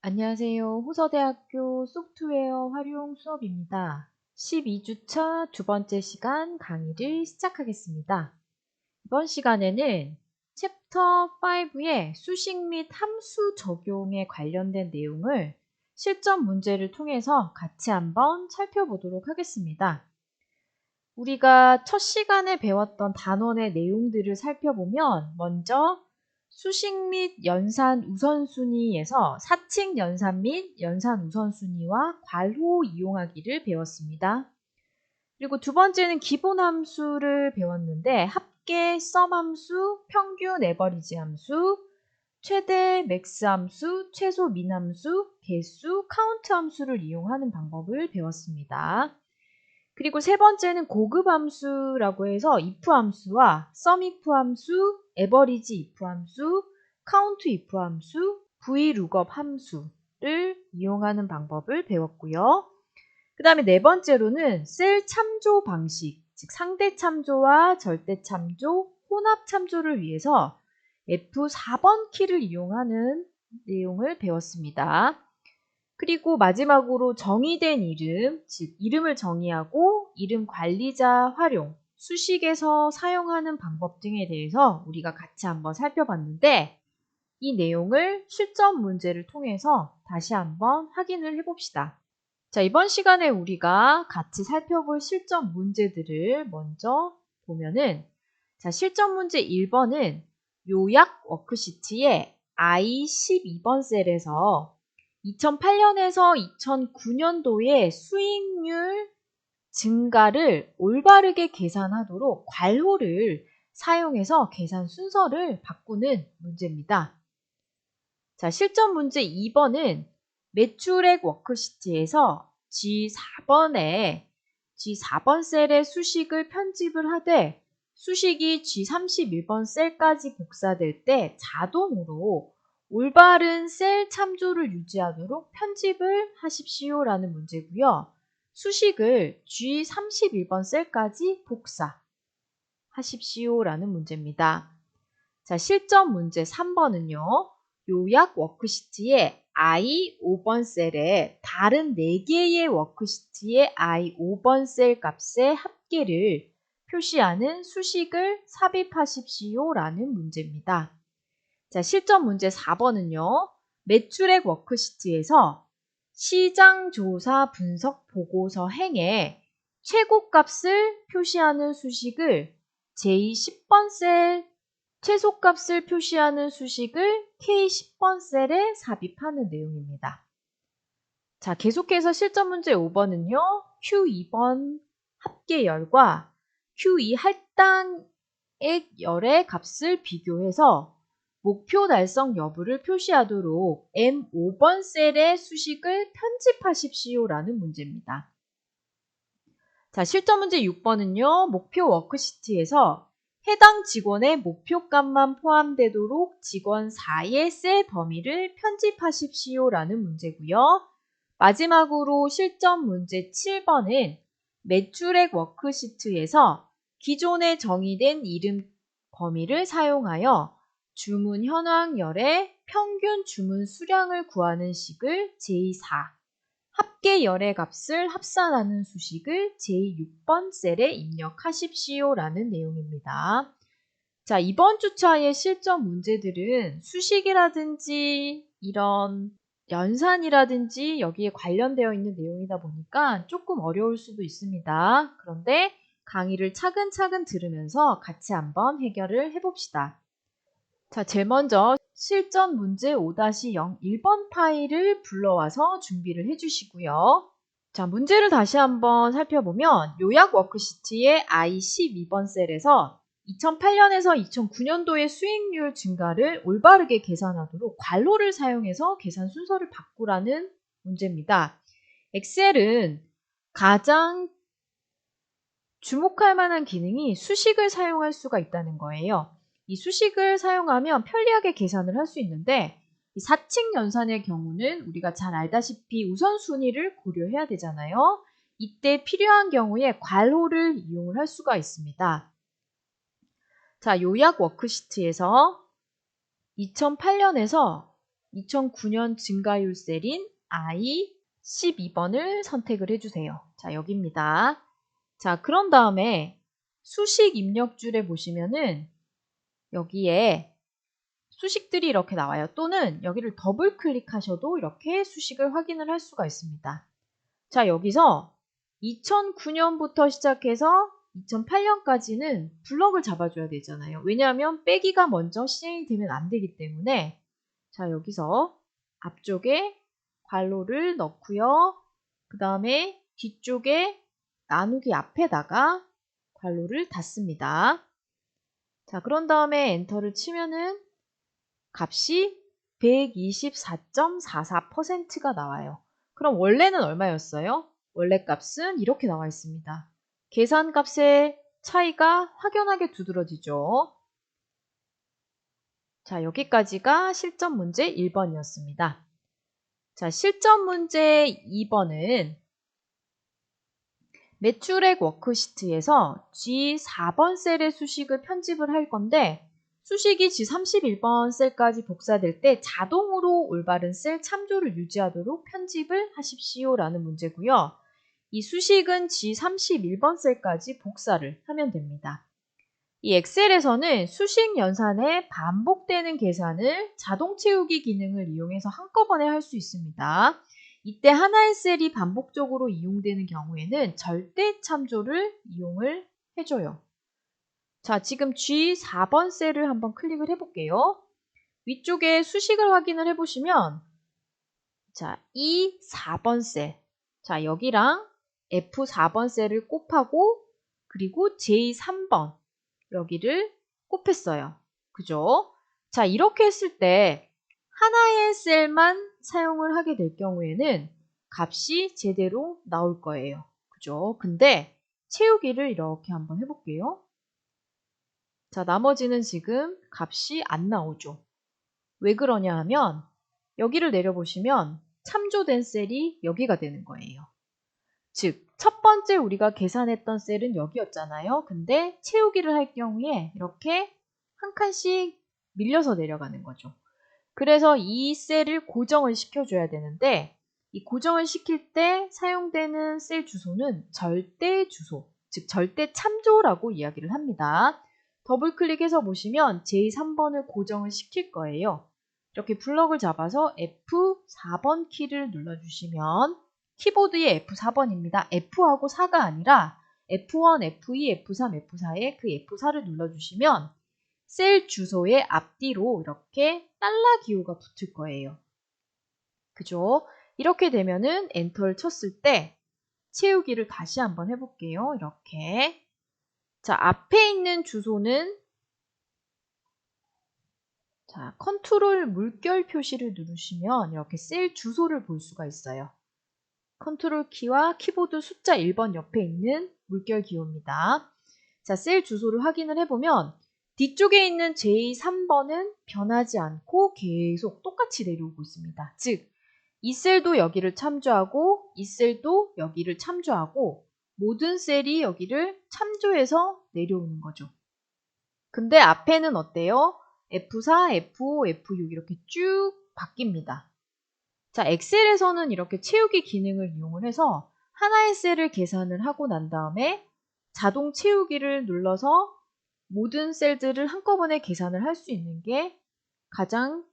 안녕하세요. 호서대학교 소프트웨어 활용 수업입니다. 12주차 두 번째 시간 강의를 시작하겠습니다. 이번 시간에는 챕터 5의 수식 및 함수 적용에 관련된 내용을 실전 문제를 통해서 같이 한번 살펴보도록 하겠습니다. 우리가 첫 시간에 배웠던 단원의 내용들을 살펴보면 먼저 수식 및 연산 우선순위에서 사칙 연산 및 연산 우선순위와 괄호 이용하기를 배웠습니다. 그리고 두 번째는 기본 함수를 배웠는데 합계 썸 함수, 평균 에버리지 함수, 최대 맥스 함수, 최소 민 함수, 개수, 카운트 함수를 이용하는 방법을 배웠습니다. 그리고 세 번째는 고급 함수라고 해서 if 함수와 sum if 함수, average if 함수, count if 함수, vlookup 함수를 이용하는 방법을 배웠고요. 그 다음에 네 번째로는 셀 참조 방식, 즉 상대 참조와 절대 참조, 혼합 참조를 위해서 F4번 키를 이용하는 내용을 배웠습니다. 그리고 마지막으로 정의된 이름, 즉 이름을 정의하고 이름 관리자 활용, 수식에서 사용하는 방법 등에 대해서 우리가 같이 한번 살펴봤는데 이 내용을 실전 문제를 통해서 다시 한번 확인을 해봅시다. 자, 이번 시간에 우리가 같이 살펴볼 실전 문제들을 먼저 보면은 자, 실전 문제 1번은 요약 워크시트의 I12번 셀에서 2008년에서 2009년도의 수익률 증가를 올바르게 계산하도록 괄호를 사용해서 계산 순서를 바꾸는 문제입니다. 자, 실전 문제 2번은 매출액 워크시트에서 G4번 셀의 수식을 편집을 하되 수식이 G31번 셀까지 복사될 때 자동으로 올바른 셀 참조를 유지하도록 편집을 하십시오 라는 문제고요. 수식을 G31번 셀까지 복사하십시오 라는 문제입니다. 자, 실전 문제 3번은요. 요약 워크시트의 I5번 셀에 다른 4개의 워크시트의 I5번 셀 값의 합계를 표시하는 수식을 삽입하십시오 라는 문제입니다. 자, 실전 문제 4번은요. 매출액 워크시트에서 시장조사 분석 보고서 행에 최고값을 표시하는 수식을 J10번 셀, 최소값을 표시하는 수식을 K10번 셀에 삽입하는 내용입니다. 자, 계속해서 실전 문제 5번은요. Q2번 합계열과 Q2 할당액 열의 값을 비교해서 목표 달성 여부를 표시하도록 M5번 셀의 수식을 편집하십시오 라는 문제입니다. 자, 실전 문제 6번은요. 목표 워크시트에서 해당 직원의 목표값만 포함되도록 직원 4의 셀 범위를 편집하십시오 라는 문제고요. 마지막으로 실전 문제 7번은 매출액 워크시트에서 기존에 정의된 이름 범위를 사용하여 주문 현황열의 평균 주문 수량을 구하는 식을 J4, 합계 열의 값을 합산하는 수식을 J6번 셀에 입력하십시오 라는 내용입니다. 자, 이번 주차의 실전 문제들은 수식이라든지 이런 연산이라든지 여기에 관련되어 있는 내용이다 보니까 조금 어려울 수도 있습니다. 그런데 강의를 차근차근 들으면서 같이 한번 해결을 해봅시다. 자, 제일 먼저 실전 문제 5-0 1번 파일을 불러와서 준비를 해주시고요. 자, 문제를 다시 한번 살펴보면 요약 워크시트의 I12번 셀에서 2008년에서 2009년도의 수익률 증가를 올바르게 계산하도록 괄호를 사용해서 계산 순서를 바꾸라는 문제입니다. 엑셀은 가장 주목할 만한 기능이 수식을 사용할 수가 있다는 거예요. 이 수식을 사용하면 편리하게 계산을 할 수 있는데 이 사칙 연산의 경우는 우리가 잘 알다시피 우선순위를 고려해야 되잖아요. 이때 필요한 경우에 괄호를 이용을 할 수가 있습니다. 자, 요약 워크시트에서 2008년에서 2009년 증가율 셀인 I12번을 선택을 해주세요. 자, 여기입니다. 자, 그런 다음에 수식 입력줄에 보시면은 여기에 수식들이 이렇게 나와요. 또는 여기를 더블 클릭하셔도 이렇게 수식을 확인을 할 수가 있습니다. 자, 여기서 2009년부터 시작해서 2008년까지는 블럭을 잡아줘야 되잖아요. 왜냐하면 빼기가 먼저 시행이 되면 안 되기 때문에. 자, 여기서 앞쪽에 괄호를 넣고요. 그 다음에 뒤쪽에 나누기 앞에다가 괄호를 닫습니다. 자, 그런 다음에 엔터를 치면은 값이 124.44%가 나와요. 그럼 원래는 얼마였어요? 원래 값은 이렇게 나와 있습니다. 계산값의 차이가 확연하게 두드러지죠. 자, 여기까지가 실전 문제 1번이었습니다. 자, 실전 문제 2번은 매출액 워크시트에서 G4번 셀의 수식을 편집을 할 건데 수식이 G31번 셀까지 복사될 때 자동으로 올바른 셀 참조를 유지하도록 편집을 하십시오 라는 문제고요. 이 수식은 G31번 셀까지 복사를 하면 됩니다. 이 엑셀에서는 수식 연산에 반복되는 계산을 자동 채우기 기능을 이용해서 한꺼번에 할 수 있습니다. 이때 하나의 셀이 반복적으로 이용되는 경우에는 절대 참조를 이용을 해줘요. 자, 지금 G4번 셀을 한번 클릭을 해볼게요. 위쪽에 수식을 확인을 해보시면 자, 이 4번 셀, 자 여기랑 F4번 셀을 곱하고 그리고 J3번 여기를 곱했어요. 그죠? 자, 이렇게 했을 때 하나의 셀만 사용을 하게 될 경우에는 값이 제대로 나올 거예요. 그죠? 근데 채우기를 이렇게 한번 해볼게요. 자, 나머지는 지금 값이 안 나오죠. 왜 그러냐 하면 여기를 내려보시면 참조된 셀이 여기가 되는 거예요. 즉, 첫 번째 우리가 계산했던 셀은 여기였잖아요. 근데 채우기를 할 경우에 이렇게 한 칸씩 밀려서 내려가는 거죠. 그래서 이 셀을 고정을 시켜줘야 되는데 이 고정을 시킬 때 사용되는 셀 주소는 절대 주소, 즉 절대 참조라고 이야기를 합니다. 더블 클릭해서 보시면 J3번을 고정을 시킬 거예요. 이렇게 블럭을 잡아서 F4번 키를 눌러주시면 키보드의 F4번입니다. F하고 4가 아니라 F1, F2, F3, F4에 그 F4를 눌러주시면 셀 주소의 앞뒤로 이렇게 달러 기호가 붙을 거예요. 그죠? 이렇게 되면은 엔터를 쳤을 때 채우기를 다시 한번 해볼게요. 이렇게. 자, 앞에 있는 주소는 자, 컨트롤 물결 표시를 누르시면 이렇게 셀 주소를 볼 수가 있어요. 컨트롤 키와 키보드 숫자 1번 옆에 있는 물결 기호입니다. 자, 셀 주소를 확인을 해보면 뒤쪽에 있는 J3번은 변하지 않고 계속 똑같이 내려오고 있습니다. 즉, 이 셀도 여기를 참조하고 이 셀도 여기를 참조하고 모든 셀이 여기를 참조해서 내려오는 거죠. 근데 앞에는 어때요? F4, F5, F6 이렇게 쭉 바뀝니다. 자, 엑셀에서는 이렇게 채우기 기능을 이용을 해서 하나의 셀을 계산을 하고 난 다음에 자동 채우기를 눌러서 모든 셀들을 한꺼번에 계산을 할 수 있는 게 가장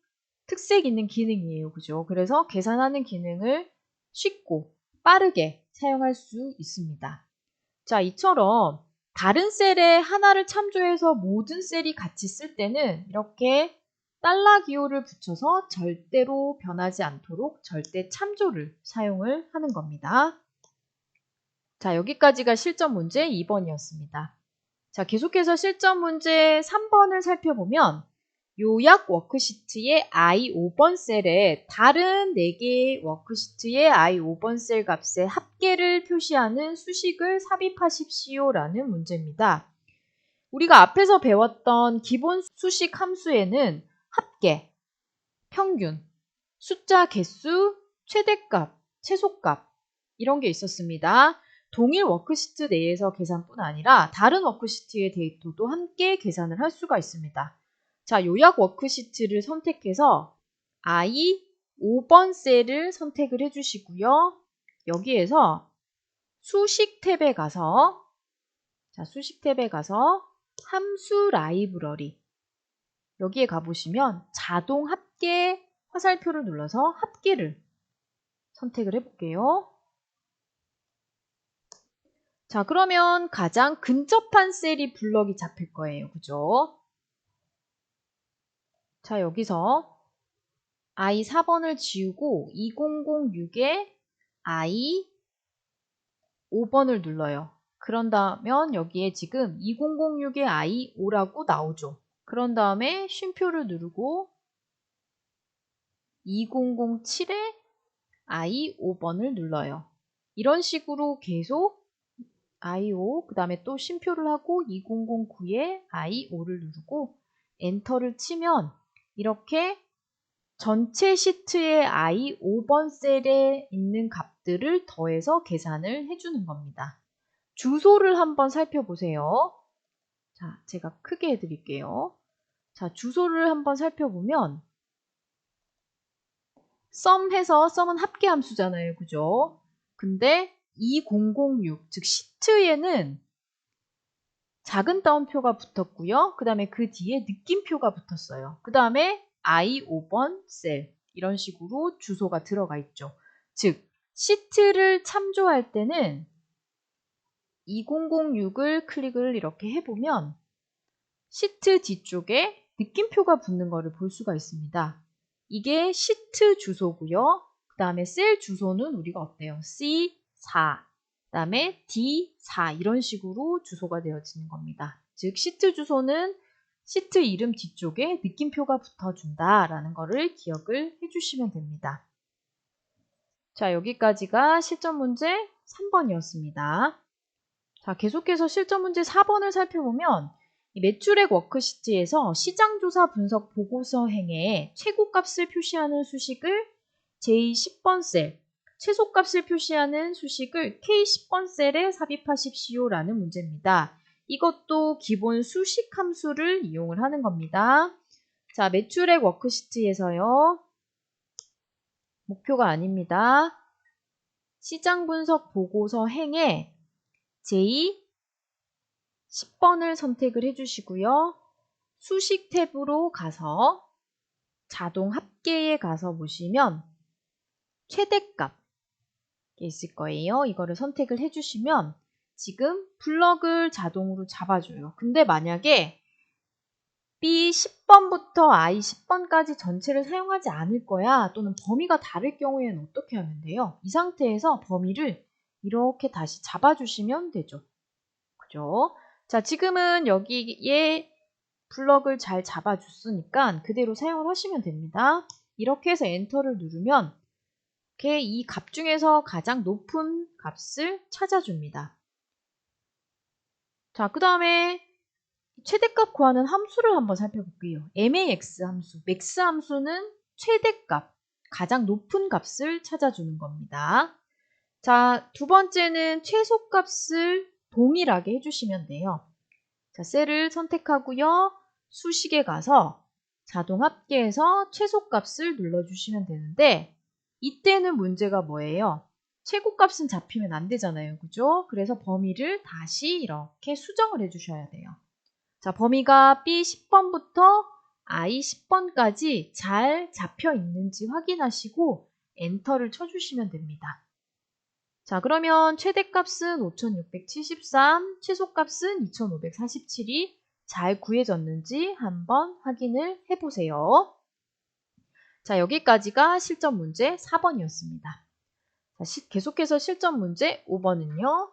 특색 있는 기능이에요. 그죠? 그래서 계산하는 기능을 쉽고 빠르게 사용할 수 있습니다. 자, 이처럼 다른 셀에 하나를 참조해서 모든 셀이 같이 쓸 때는 이렇게 달러 기호를 붙여서 절대로 변하지 않도록 절대 참조를 사용을 하는 겁니다. 자, 여기까지가 실전 문제 2번이었습니다. 자, 계속해서 실전 문제 3번을 살펴보면 요약 워크시트의 I5번 셀에 다른 4개의 워크시트의 I5번 셀 값의 합계를 표시하는 수식을 삽입하십시오라는 문제입니다. 우리가 앞에서 배웠던 기본 수식 함수에는 합계, 평균, 숫자 개수, 최대값, 최소값 이런 게 있었습니다. 동일 워크시트 내에서 계산뿐 아니라 다른 워크시트의 데이터도 함께 계산을 할 수가 있습니다. 자, 요약 워크시트를 선택해서 I 5번 셀을 선택을 해주시고요. 여기에서 수식 탭에 가서 수식 탭에 가서 함수 라이브러리 여기에 가보시면 자동 합계 화살표를 눌러서 합계를 선택을 해볼게요. 자, 그러면 가장 근접한 셀이 블럭이 잡힐 거예요. 그죠? 자, 여기서 I 4번을 지우고 2006에 I 5번을 눌러요. 그런다면 여기에 지금 2006에 I 5라고 나오죠. 그런 다음에 쉼표를 누르고 2007에 I 5번을 눌러요. 이런 식으로 계속 I5, 그 다음에 또 쉼표를 하고 2009에 I5를 누르고 엔터를 치면 이렇게 전체 시트의 I5번 셀에 있는 값들을 더해서 계산을 해주는 겁니다. 주소를 한번 살펴보세요. 자, 제가 크게 해드릴게요. 자, 주소를 한번 살펴보면 썸은 합계함수잖아요. 그죠? 근데 2006, 즉 시트에는 작은 따옴표가 붙었고요. 그 다음에 그 뒤에 느낌표가 붙었어요. 그 다음에 I5번 셀 이런 식으로 주소가 들어가 있죠. 즉 시트를 참조할 때는 2006을 클릭을 이렇게 해보면 시트 뒤쪽에 느낌표가 붙는 것을 볼 수가 있습니다. 이게 시트 주소고요. 그 다음에 셀 주소는 우리가 어때요? C4, 그 다음에 D4 이런 식으로 주소가 되어지는 겁니다. 즉 시트 주소는 시트 이름 뒤쪽에 느낌표가 붙어준다라는 것을 기억을 해주시면 됩니다. 자, 여기까지가 실전 문제 3번이었습니다. 자, 계속해서 실전 문제 4번을 살펴보면 이 매출액 워크시트에서 시장조사 분석 보고서 행에 최고값을 표시하는 수식을 J10번 셀, 최소값을 표시하는 수식을 K10번 셀에 삽입하십시오라는 문제입니다. 이것도 기본 수식 함수를 이용을 하는 겁니다. 자, 매출액 워크시트에서요. 목표가 아닙니다. 시장 분석 보고서 행에 J10번을 선택을 해주시고요. 수식 탭으로 가서 자동 합계에 가서 보시면 최대값 있을 거예요. 이거를 선택을 해주시면 지금 블럭을 자동으로 잡아줘요. 근데 만약에 B10번부터 I10번까지 전체를 사용하지 않을 거야 또는 범위가 다를 경우에는 어떻게 하면 돼요? 이 상태에서 범위를 이렇게 다시 잡아주시면 되죠. 그죠? 자, 지금은 여기에 블럭을 잘 잡아줬으니까 그대로 사용을 하시면 됩니다. 이렇게 해서 엔터를 누르면 이렇게 이 값 중에서 가장 높은 값을 찾아줍니다. 자, 그 다음에 최대값 구하는 함수를 한번 살펴볼게요. max 함수, max 함수는 최대값, 가장 높은 값을 찾아주는 겁니다. 자, 두 번째는 최소값을 동일하게 해주시면 돼요. 자, 셀을 선택하고요. 수식에 가서 자동 합계해서 최소값을 눌러주시면 되는데 이때는 문제가 뭐예요? 최고값은 잡히면 안 되잖아요. 그죠? 그래서 범위를 다시 이렇게 수정을 해주셔야 돼요. 자, 범위가 B10번부터 I10번까지 잘 잡혀 있는지 확인하시고 엔터를 쳐주시면 됩니다. 자, 그러면 최대값은 5673, 최소값은 2547이 잘 구해졌는지 한번 확인을 해보세요. 자, 여기까지가 실전 문제 4번이었습니다. 자, 계속해서 실전 문제 5번은요.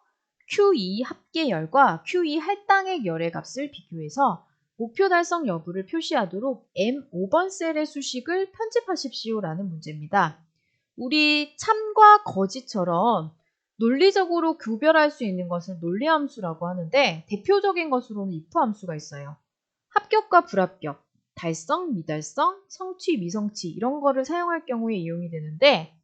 Q2 합계열과 Q2 할당액 열의 값을 비교해서 목표 달성 여부를 표시하도록 M5번 셀의 수식을 편집하십시오라는 문제입니다. 우리 참과 거짓처럼 논리적으로 구별할 수 있는 것을 논리함수라고 하는데 대표적인 것으로는 if 함수가 있어요. 합격과 불합격, 달성, 미달성, 성취, 미성취 이런 거를 사용할 경우에 이용이 되는데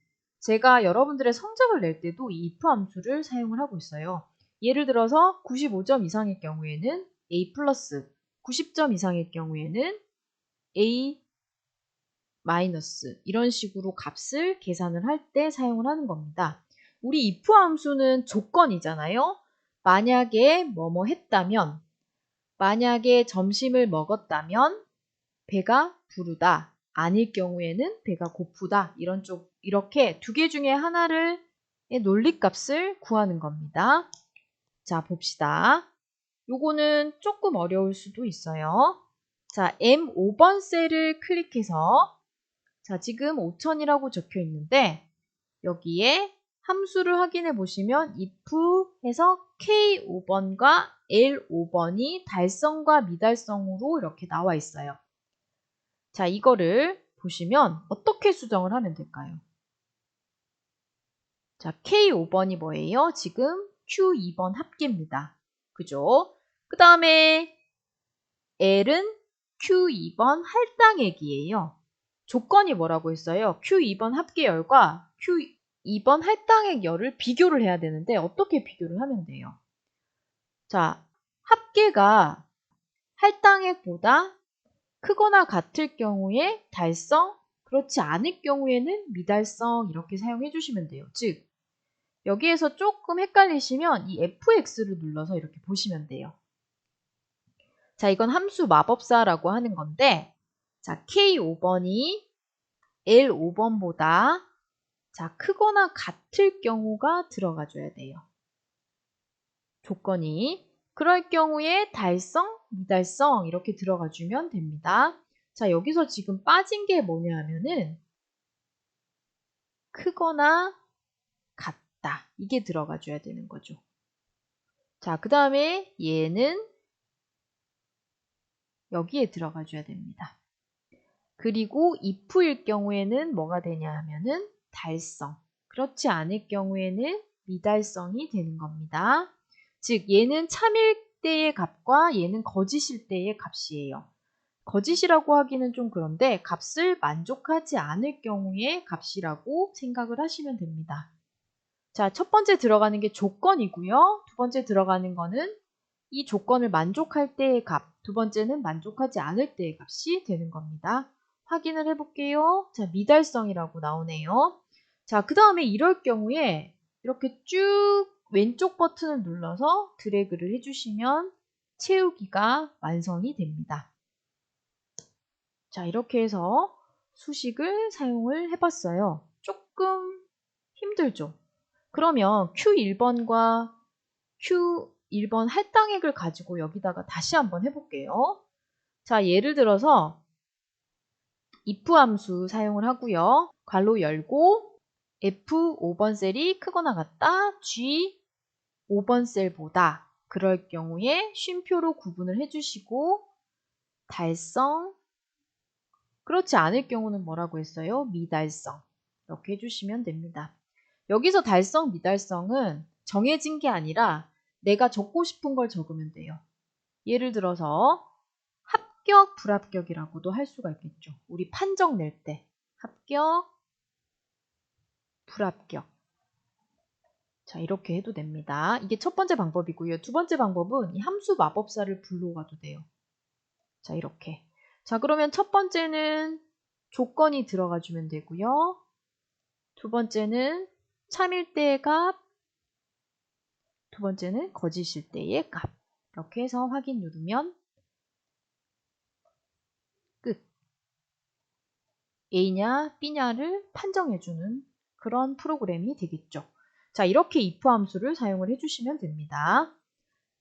제가 여러분들의 성적을 낼 때도 이 if 함수를 사용을 하고 있어요. 예를 들어서 95점 이상의 경우에는 A 플러스, 90점 이상의 경우에는 A 마이너스 이런 식으로 값을 계산을 할 때 사용을 하는 겁니다. 우리 if 함수는 조건이잖아요. 만약에 뭐뭐 했다면, 만약에 점심을 먹었다면 배가 부르다, 아닐 경우에는 배가 고프다, 이렇게 두 개 중에 하나를 논리값을 구하는 겁니다. 자, 봅시다. 요거는 조금 어려울 수도 있어요. 자, M5번 셀을 클릭해서, 자, 지금 5000이라고 적혀 있는데 여기에 함수를 확인해 보시면 if 해서 K5번과 L5번이 달성과 미달성으로 이렇게 나와 있어요. 자, 이거를 보시면 어떻게 수정을 하면 될까요? 자, K5번이 뭐예요? 지금 Q2번 합계입니다. 그죠? 그 다음에 L은 Q2번 할당액이에요. 조건이 뭐라고 했어요? Q2번 합계열과 Q2번 할당액 열을 비교를 해야 되는데 어떻게 비교를 하면 돼요? 자, 합계가 할당액보다 크거나 같을 경우에 달성, 그렇지 않을 경우에는 미달성 이렇게 사용해 주시면 돼요. 즉, 여기에서 조금 헷갈리시면 이 fx를 눌러서 이렇게 보시면 돼요. 자, 이건 함수 마법사라고 하는 건데, 자, K5번이 L5번보다 자, 크거나 같을 경우가 들어가 줘야 돼요. 조건이. 그럴 경우에 달성, 미달성 이렇게 들어가 주면 됩니다. 자, 여기서 지금 빠진 게 뭐냐 하면은 크거나 같다. 이게 들어가 줘야 되는 거죠. 자, 그 다음에 얘는 여기에 들어가 줘야 됩니다. 그리고 if일 경우에는 뭐가 되냐 하면은 달성. 그렇지 않을 경우에는 미달성이 되는 겁니다. 즉, 얘는 참일 때의 값과 얘는 거짓일 때의 값이에요. 거짓이라고 하기는 좀 그런데 값을 만족하지 않을 경우의 값이라고 생각을 하시면 됩니다. 자, 첫 번째 들어가는 게 조건이고요. 두 번째 들어가는 거는 이 조건을 만족할 때의 값, 두 번째는 만족하지 않을 때의 값이 되는 겁니다. 확인을 해볼게요. 자, 미달성이라고 나오네요. 자, 그 다음에 이럴 경우에 이렇게 쭉 왼쪽 버튼을 눌러서 드래그를 해주시면 채우기가 완성이 됩니다. 자, 이렇게 해서 수식을 사용을 해봤어요. 조금 힘들죠? 그러면 Q1번과 Q1번 할당액을 가지고 여기다가 다시 한번 해볼게요. 자, 예를 들어서 if 함수 사용을 하고요. 괄호 열고 F5번 셀이 크거나 같다. G5번 셀보다 그럴 경우에 쉼표로 구분을 해주시고 달성, 그렇지 않을 경우는 뭐라고 했어요? 미달성. 이렇게 해주시면 됩니다. 여기서 달성, 미달성은 정해진 게 아니라 내가 적고 싶은 걸 적으면 돼요. 예를 들어서 합격, 불합격이라고도 할 수가 있겠죠. 우리 판정 낼 때 합격, 불합격. 자, 이렇게 해도 됩니다. 이게 첫 번째 방법이고요. 두 번째 방법은 이 함수 마법사를 불러가도 돼요. 자, 이렇게. 자, 그러면 첫 번째는 조건이 들어가 주면 되고요. 두 번째는 참일 때의 값, 두 번째는 거짓일 때의 값. 이렇게 해서 확인 누르면 끝. A냐 B냐를 판정해주는 그런 프로그램이 되겠죠. 자, 이렇게 if 함수를 사용을 해주시면 됩니다.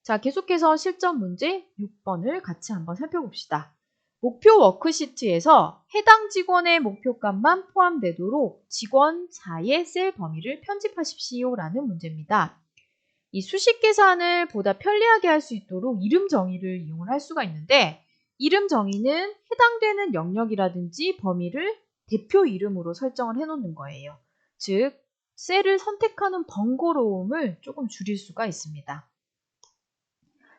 자, 계속해서 실전 문제 6번을 같이 한번 살펴봅시다. 목표 워크시트에서 해당 직원의 목표값만 포함되도록 직원 4의 셀 범위를 편집하십시오 라는 문제입니다. 이 수식 계산을 보다 편리하게 할 수 있도록 이름 정의를 이용을 할 수가 있는데 이름 정의는 해당되는 영역이라든지 범위를 대표 이름으로 설정을 해놓는 거예요. 즉, 셀을 선택하는 번거로움을 조금 줄일 수가 있습니다.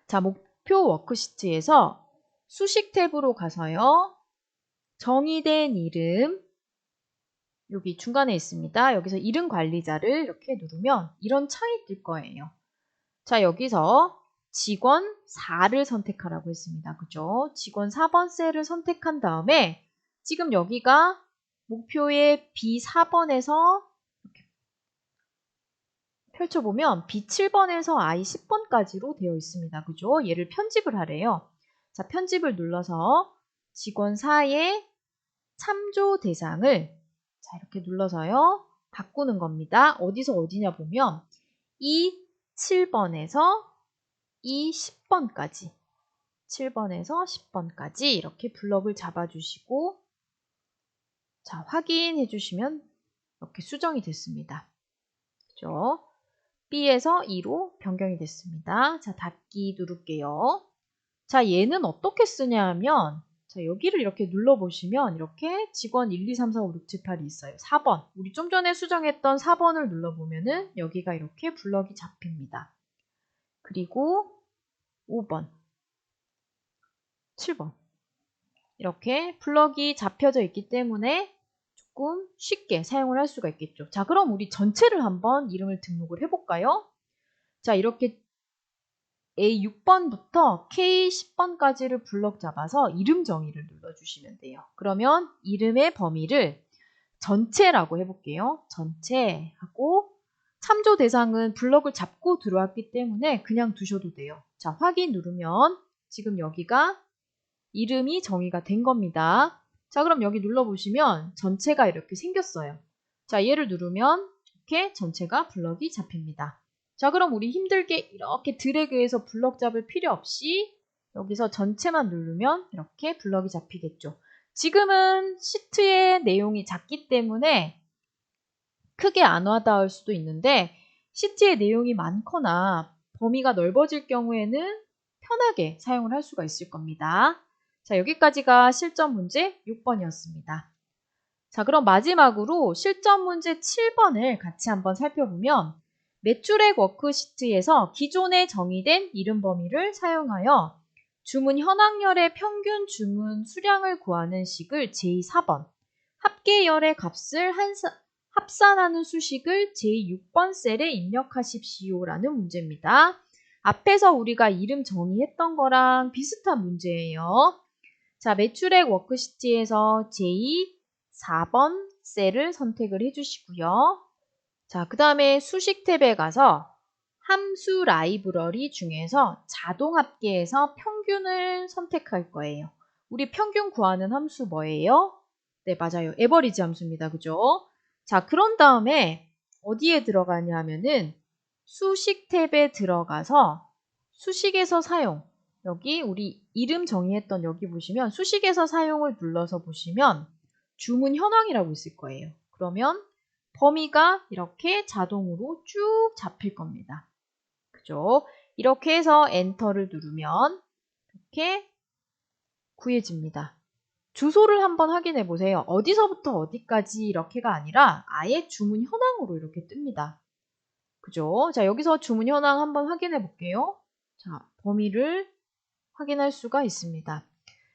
자, 목표 워크시트에서 수식 탭으로 가서요. 정의된 이름, 여기 중간에 있습니다. 여기서 이름 관리자를 이렇게 누르면 이런 창이 뜰 거예요. 자, 여기서 직원 4를 선택하라고 했습니다. 그죠? 직원 4번 셀을 선택한 다음에 지금 여기가 목표의 B4번에서 이렇게 펼쳐보면 B7번에서 I10번까지로 되어 있습니다. 그죠? 얘를 편집을 하래요. 자, 편집을 눌러서 직원 4의 참조 대상을 자, 이렇게 눌러서요. 바꾸는 겁니다. 어디서 어디냐 보면 E7번에서 E10번까지 7번에서 10번까지 이렇게 블럭을 잡아주시고 자, 확인해 주시면 이렇게 수정이 됐습니다. 그죠? B에서 E로 변경이 됐습니다. 자, 닫기 누를게요. 자, 얘는 어떻게 쓰냐 하면 자, 여기를 이렇게 눌러보시면 이렇게 직원 1, 2, 3, 4, 5, 6, 7, 8이 있어요. 4번. 우리 좀 전에 수정했던 4번을 눌러보면은 여기가 이렇게 블럭이 잡힙니다. 그리고 5번, 7번. 이렇게 블럭이 잡혀져 있기 때문에 조금 쉽게 사용을 할 수가 있겠죠. 자, 그럼 우리 전체를 한번 이름을 등록을 해볼까요? 자, 이렇게 A6번부터 K10번까지를 블럭 잡아서 이름 정의를 눌러주시면 돼요. 그러면 이름의 범위를 전체라고 해볼게요. 전체 하고 참조 대상은 블럭을 잡고 들어왔기 때문에 그냥 두셔도 돼요. 자, 확인 누르면 지금 여기가 이름이 정의가 된 겁니다. 자, 그럼 여기 눌러보시면 전체가 이렇게 생겼어요. 자, 얘를 누르면 이렇게 전체가 블럭이 잡힙니다. 자, 그럼 우리 힘들게 이렇게 드래그해서 블럭 잡을 필요 없이 여기서 전체만 누르면 이렇게 블럭이 잡히겠죠. 지금은 시트의 내용이 작기 때문에 크게 안 와닿을 수도 있는데 시트의 내용이 많거나 범위가 넓어질 경우에는 편하게 사용을 할 수가 있을 겁니다. 자, 여기까지가 실전 문제 6번이었습니다. 자, 그럼 마지막으로 실전 문제 7번을 같이 한번 살펴보면 매출액 워크시트에서 기존에 정의된 이름 범위를 사용하여 주문 현황열의 평균 주문 수량을 구하는 식을 제4번, 합계열의 값을 합산하는 수식을 제6번 셀에 입력하십시오라는 문제입니다. 앞에서 우리가 이름 정의했던 거랑 비슷한 문제예요. 자, 매출액 워크시트에서 제4번 셀을 선택을 해주시고요. 자, 그 다음에 수식 탭에 가서 함수 라이브러리 중에서 자동 합계에서 평균을 선택할 거예요. 우리 평균 구하는 함수 뭐예요? 네, 맞아요. 에버리지 함수입니다. 그죠? 자, 그런 다음에 어디에 들어가냐 하면은 수식 탭에 들어가서 수식에서 사용 여기 우리 이름 정의했던 여기 보시면 수식에서 사용을 눌러서 보시면 주문 현황이라고 있을 거예요. 그러면 범위가 이렇게 자동으로 쭉 잡힐 겁니다. 그죠? 이렇게 해서 엔터를 누르면 이렇게 구해집니다. 주소를 한번 확인해 보세요. 어디서부터 어디까지 이렇게가 아니라 아예 주문 현황으로 이렇게 뜹니다. 그죠? 자, 여기서 주문 현황 한번 확인해 볼게요. 자, 범위를 확인할 수가 있습니다.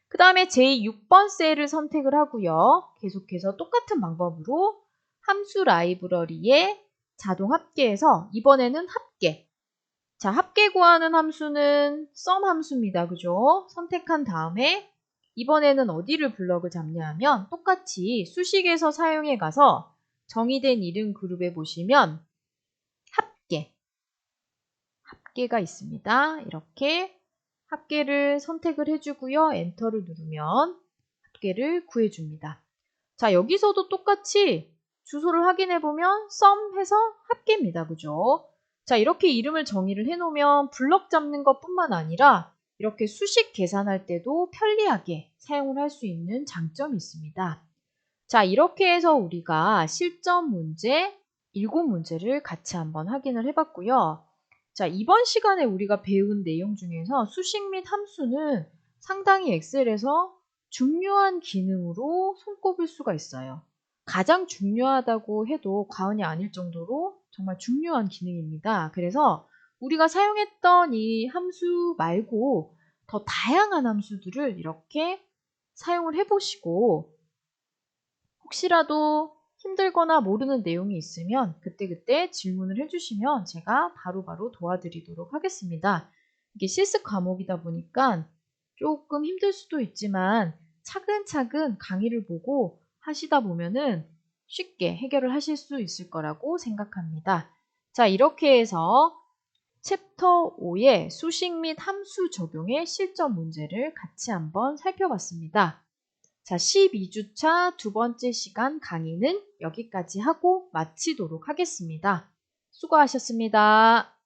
그 다음에 제6번 셀을 선택을 하고요. 계속해서 똑같은 방법으로 함수 라이브러리에 자동 합계해서 이번에는 합계. 자, 합계 구하는 함수는 sum 함수입니다. 그죠? 선택한 다음에 이번에는 어디를 블럭을 잡냐 하면 똑같이 수식에서 사용해 가서 정의된 이름 그룹에 보시면 합계가 있습니다. 이렇게 합계를 선택을 해주고요. 엔터를 누르면 합계를 구해줍니다. 자, 여기서도 똑같이 주소를 확인해보면 sum 해서 합계입니다. 그죠? 자, 이렇게 이름을 정의를 해놓으면 블럭 잡는 것뿐만 아니라 이렇게 수식 계산할 때도 편리하게 사용을 할 수 있는 장점이 있습니다. 자, 이렇게 해서 우리가 실전 문제 7문제를 같이 한번 확인을 해봤고요. 자, 이번 시간에 우리가 배운 내용 중에서 수식 및 함수는 상당히 엑셀에서 중요한 기능으로 손꼽을 수가 있어요. 가장 중요하다고 해도 과언이 아닐 정도로 정말 중요한 기능입니다. 그래서 우리가 사용했던 이 함수 말고 더 다양한 함수들을 이렇게 사용을 해보시고 혹시라도 힘들거나 모르는 내용이 있으면 그때그때 질문을 해주시면 제가 바로바로 도와드리도록 하겠습니다. 이게 실습 과목이다 보니까 조금 힘들 수도 있지만 차근차근 강의를 보고 하시다 보면은 쉽게 해결을 하실 수 있을 거라고 생각합니다. 자, 이렇게 해서 챕터 5의 수식 및 함수 적용의 실전 문제를 같이 한번 살펴봤습니다. 자, 12주차 두 번째 시간 강의는 여기까지 하고 마치도록 하겠습니다. 수고하셨습니다.